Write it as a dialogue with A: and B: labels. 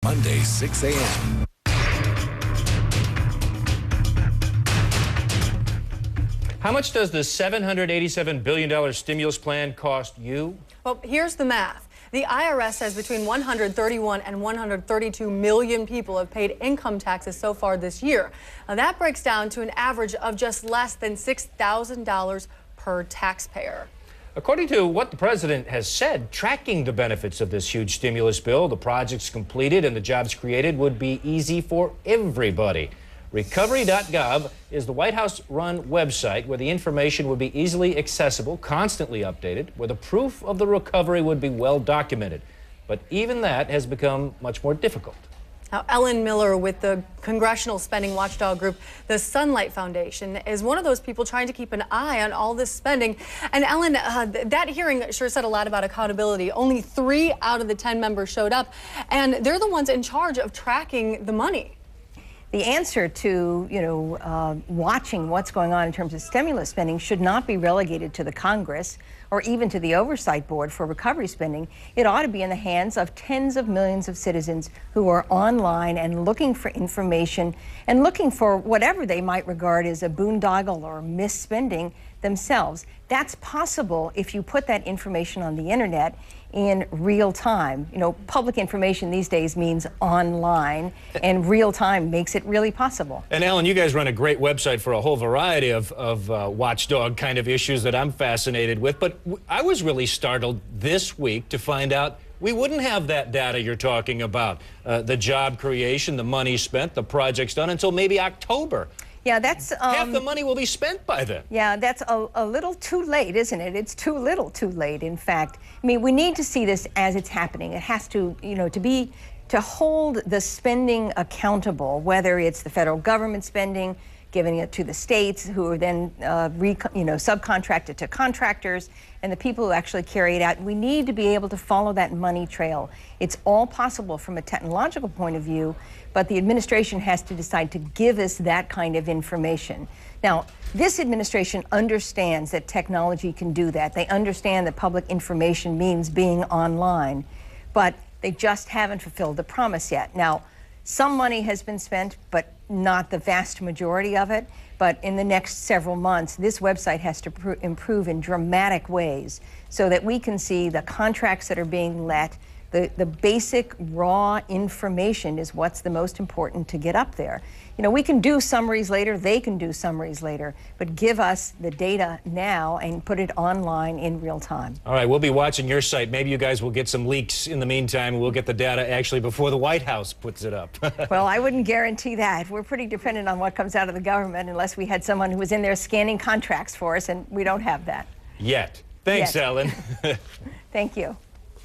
A: Monday, 6 a.m.
B: How much does the $787 billion stimulus plan cost you?
C: Well, here's the math. The IRS says between 131 and 132 million people have paid income taxes so far this year. Now, that breaks down to an average of just less than $6,000 per taxpayer.
B: According to what the president has said, tracking the benefits of this huge stimulus bill, the projects completed and the jobs created would be easy for everybody. Recovery.gov is the White House-run website where the information would be easily accessible, constantly updated, where the proof of the recovery would be well documented. But even that has become much more difficult.
C: Now, Ellen Miller with the congressional spending watchdog group, the Sunlight Foundation, is one of those people trying to keep an eye on all this spending. And Ellen, that hearing sure said a lot about accountability. Only 3 out of the 10 members showed up, and they're the ones in charge of tracking the money.
D: The answer to, watching what's going on in terms of stimulus spending should not be relegated to the Congress or even to the Oversight Board for recovery spending. It ought to be in the hands of tens of millions of citizens who are online and looking for information and looking for whatever they might regard as a boondoggle or misspending themselves. That's possible if you put that information on the internet in real time. Public information these days means online, and real time makes it really possible.
B: And Ellen, you guys run a great website for a whole variety of watchdog kind of issues that I'm fascinated with, but I was really startled this week to find out we wouldn't have that data you're talking about, the job creation, the money spent, the projects done, until maybe October.
D: Yeah, that's...
B: half the money will be spent by then.
D: Yeah, that's a little too late, isn't it? It's too little too late, in fact. I mean, we need to see this as it's happening. It has to, to hold the spending accountable, whether it's the federal government spending, giving it to the states, who are then, subcontracted to contractors, and the people who actually carry it out. We need to be able to follow that money trail. It's all possible from a technological point of view, but the administration has to decide to give us that kind of information. Now, this administration understands that technology can do that. They understand that public information means being online, but they just haven't fulfilled the promise yet. Now, some money has been spent, but not the vast majority of it. But in the next several months, this website has to improve in dramatic ways so that we can see the contracts that are being let. The basic raw information is what's the most important to get up there. We can do summaries later, they can do summaries later, but give us the data now and put it online in real time.
B: All right, we'll be watching your site. Maybe you guys will get some leaks in the meantime, and we'll get the data actually before the White House puts it up.
D: Well, I wouldn't guarantee that. We're pretty dependent on what comes out of the government unless we had someone who was in there scanning contracts for us, and we don't have that.
B: Yet. Thanks, Ellen.
D: Thank you.